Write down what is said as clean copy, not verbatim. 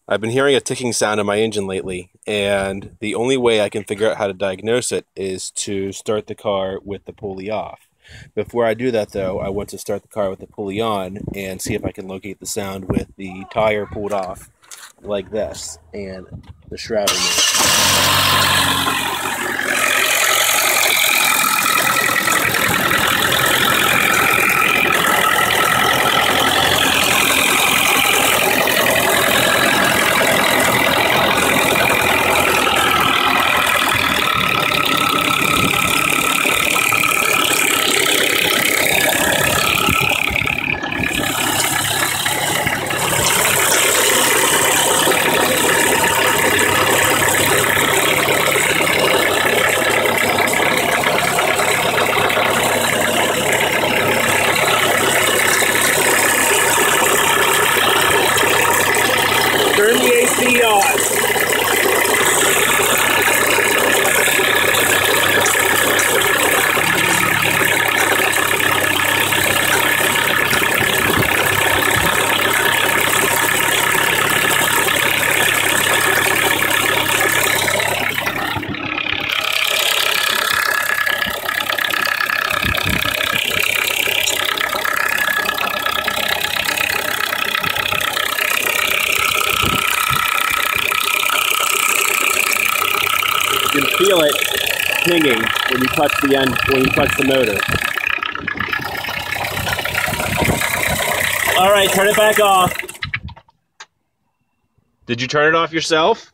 I've been hearing a ticking sound in my engine lately, and the only way I can figure out how to diagnose it is to start the car with the pulley off. Before I do that, though, I want to start the car with the pulley on and see if I can locate the sound with the tire pulled off, like this, and the shroud removed. Turn the AC on. You can feel it pinging when you touch the end, when you touch the motor. All right, turn it back off. Did you turn it off yourself?